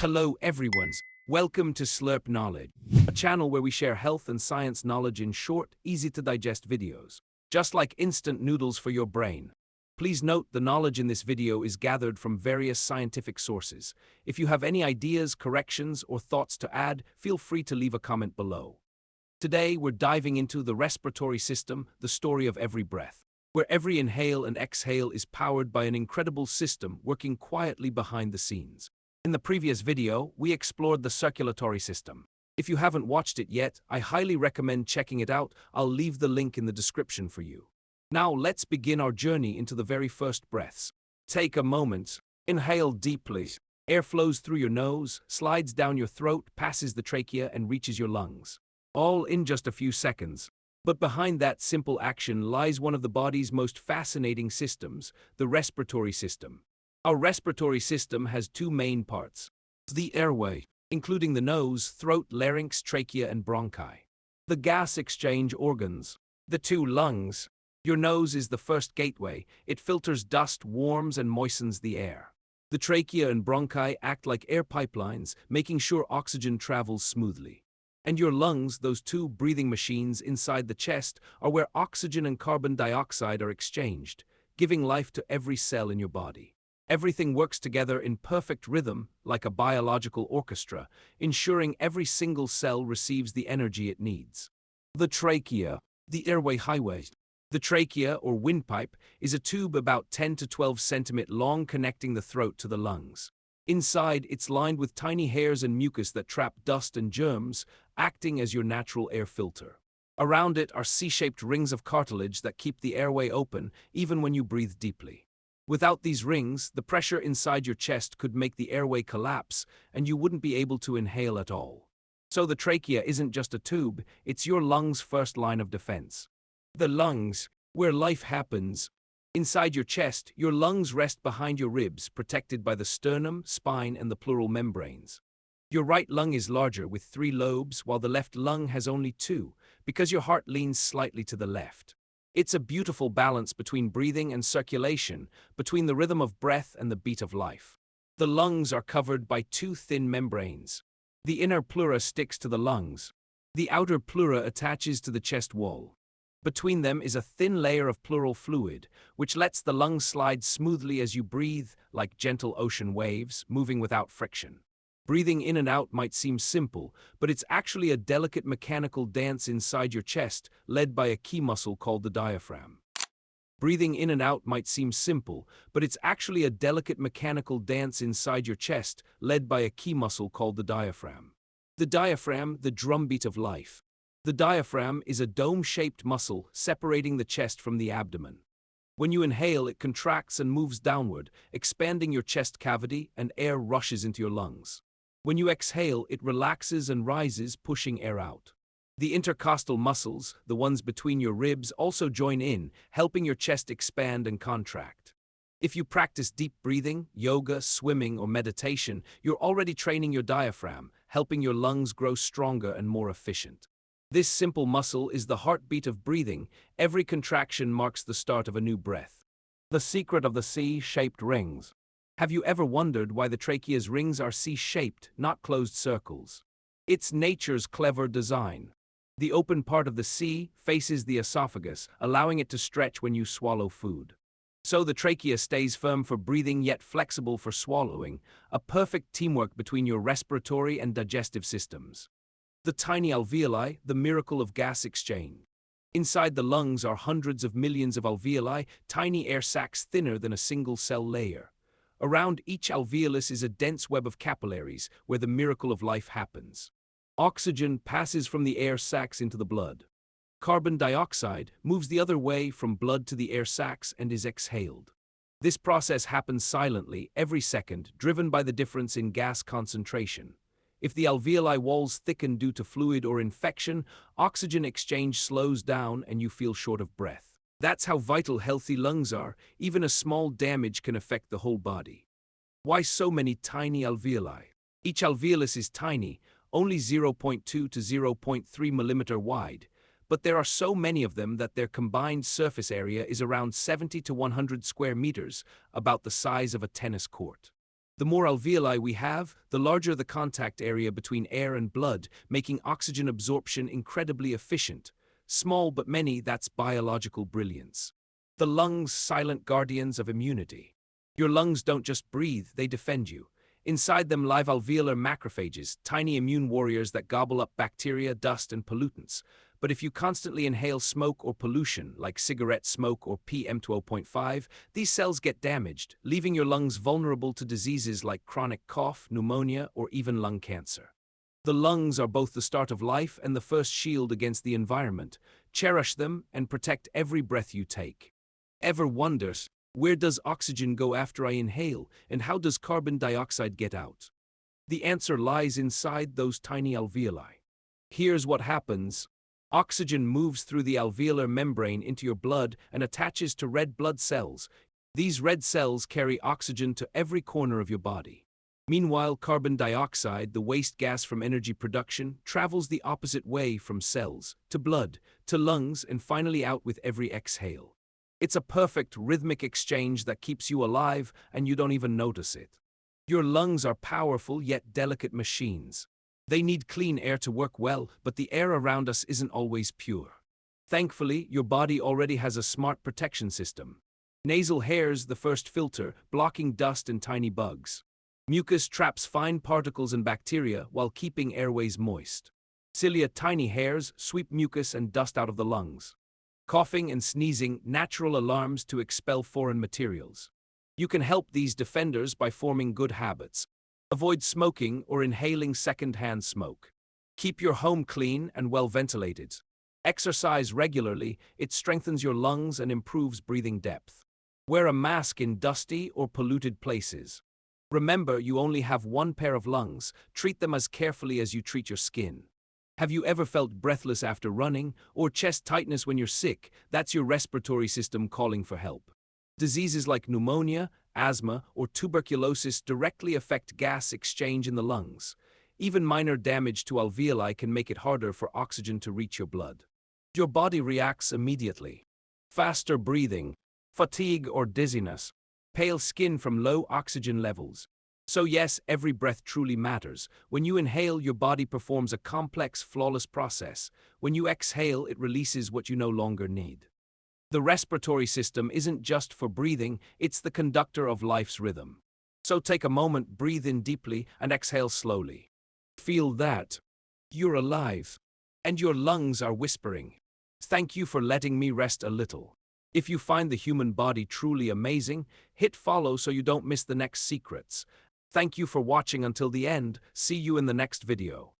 Hello everyone. Welcome to Slurp Knowledge, a channel where we share health and science knowledge in short, easy-to-digest videos, just like instant noodles for your brain. Please note the knowledge in this video is gathered from various scientific sources. If you have any ideas, corrections, or thoughts to add, feel free to leave a comment below. Today, we're diving into the respiratory system, the story of every breath, where every inhale and exhale is powered by an incredible system working quietly behind the scenes. In the previous video, we explored the circulatory system. If you haven't watched it yet, I highly recommend checking it out. I'll leave the link in the description for you. Now let's begin our journey into the very first breaths. Take a moment. Inhale deeply. Air flows through your nose, slides down your throat, passes the trachea, and reaches your lungs. All in just a few seconds. But behind that simple action lies one of the body's most fascinating systems, the respiratory system. Our respiratory system has two main parts. The airway, including the nose, throat, larynx, trachea, and bronchi. The gas exchange organs. The two lungs. Your nose is the first gateway. It filters dust, warms, and moistens the air. The trachea and bronchi act like air pipelines, making sure oxygen travels smoothly. And your lungs, those two breathing machines inside the chest, are where oxygen and carbon dioxide are exchanged, giving life to every cell in your body. Everything works together in perfect rhythm, like a biological orchestra, ensuring every single cell receives the energy it needs. The trachea, the airway highway. The trachea, or windpipe, is a tube about 10 to 12 centimeters long connecting the throat to the lungs. Inside, it's lined with tiny hairs and mucus that trap dust and germs, acting as your natural air filter. Around it are C-shaped rings of cartilage that keep the airway open, even when you breathe deeply. Without these rings, the pressure inside your chest could make the airway collapse, and you wouldn't be able to inhale at all. So the trachea isn't just a tube, it's your lungs' first line of defense. The lungs, where life happens. Inside your chest, your lungs rest behind your ribs, protected by the sternum, spine, and the pleural membranes. Your right lung is larger, with 3 lobes, while the left lung has only 2, because your heart leans slightly to the left. It's a beautiful balance between breathing and circulation, between the rhythm of breath and the beat of life. The lungs are covered by 2 thin membranes. The inner pleura sticks to the lungs. The outer pleura attaches to the chest wall. Between them is a thin layer of pleural fluid, which lets the lungs slide smoothly as you breathe, like gentle ocean waves, moving without friction. Breathing in and out might seem simple, but it's actually a delicate mechanical dance inside your chest, led by a key muscle called the diaphragm. Breathing in and out might seem simple, but it's actually a delicate mechanical dance inside your chest, led by a key muscle called the diaphragm. The diaphragm, the drumbeat of life. The diaphragm is a dome-shaped muscle separating the chest from the abdomen. When you inhale, it contracts and moves downward, expanding your chest cavity, and air rushes into your lungs. When you exhale, it relaxes and rises, pushing air out. The intercostal muscles, the ones between your ribs, also join in, helping your chest expand and contract. If you practice deep breathing, yoga, swimming, or meditation, you're already training your diaphragm, helping your lungs grow stronger and more efficient. This simple muscle is the heartbeat of breathing. Every contraction marks the start of a new breath. The secret of the C-shaped rings. Have you ever wondered why the trachea's rings are C-shaped, not closed circles? It's nature's clever design. The open part of the C faces the esophagus, allowing it to stretch when you swallow food. So the trachea stays firm for breathing yet flexible for swallowing, a perfect teamwork between your respiratory and digestive systems. The tiny alveoli, the miracle of gas exchange. Inside the lungs are hundreds of millions of alveoli, tiny air sacs thinner than a single cell layer. Around each alveolus is a dense web of capillaries where the miracle of life happens. Oxygen passes from the air sacs into the blood. Carbon dioxide moves the other way from blood to the air sacs and is exhaled. This process happens silently every second, driven by the difference in gas concentration. If the alveoli walls thicken due to fluid or infection, oxygen exchange slows down and you feel short of breath. That's how vital healthy lungs are. Even a small damage can affect the whole body. Why so many tiny alveoli? Each alveolus is tiny, only 0.2 to 0.3 millimeter wide, but there are so many of them that their combined surface area is around 70 to 100 square meters, about the size of a tennis court. The more alveoli we have, the larger the contact area between air and blood, making oxygen absorption incredibly efficient. Small but many, that's biological brilliance. The lungs, silent guardians of immunity. Your lungs don't just breathe, they defend you. Inside them live alveolar macrophages, tiny immune warriors that gobble up bacteria, dust, and pollutants. But if you constantly inhale smoke or pollution, like cigarette smoke or PM2.5, these cells get damaged, leaving your lungs vulnerable to diseases like chronic cough, pneumonia, or even lung cancer. The lungs are both the start of life and the first shield against the environment. Cherish them and protect every breath you take. Ever wonder, where does oxygen go after I inhale, and how does carbon dioxide get out? The answer lies inside those tiny alveoli. Here's what happens. Oxygen moves through the alveolar membrane into your blood and attaches to red blood cells. These red cells carry oxygen to every corner of your body. Meanwhile, carbon dioxide, the waste gas from energy production, travels the opposite way from cells, to blood, to lungs, and finally out with every exhale. It's a perfect rhythmic exchange that keeps you alive and you don't even notice it. Your lungs are powerful yet delicate machines. They need clean air to work well, but the air around us isn't always pure. Thankfully, your body already has a smart protection system. Nasal hairs, the first filter, blocking dust and tiny bugs. Mucus traps fine particles and bacteria while keeping airways moist. Cilia, tiny hairs, sweep mucus and dust out of the lungs. Coughing and sneezing, natural alarms to expel foreign materials. You can help these defenders by forming good habits. Avoid smoking or inhaling second-hand smoke. Keep your home clean and well ventilated. Exercise regularly, it strengthens your lungs and improves breathing depth. Wear a mask in dusty or polluted places. Remember, you only have one pair of lungs. Treat them as carefully as you treat your skin. Have you ever felt breathless after running, or chest tightness when you're sick? That's your respiratory system calling for help. Diseases like pneumonia, asthma, or tuberculosis directly affect gas exchange in the lungs. Even minor damage to alveoli can make it harder for oxygen to reach your blood. Your body reacts immediately. Faster breathing, fatigue or dizziness, pale skin from low oxygen levels. So yes, every breath truly matters. When you inhale, your body performs a complex, flawless process. When you exhale, it releases what you no longer need. The respiratory system isn't just for breathing, it's the conductor of life's rhythm. So take a moment, breathe in deeply, and exhale slowly. Feel that. You're alive. And your lungs are whispering. Thank you for letting me rest a little. If you find the human body truly amazing, hit follow so you don't miss the next secrets. Thank you for watching until the end. See you in the next video.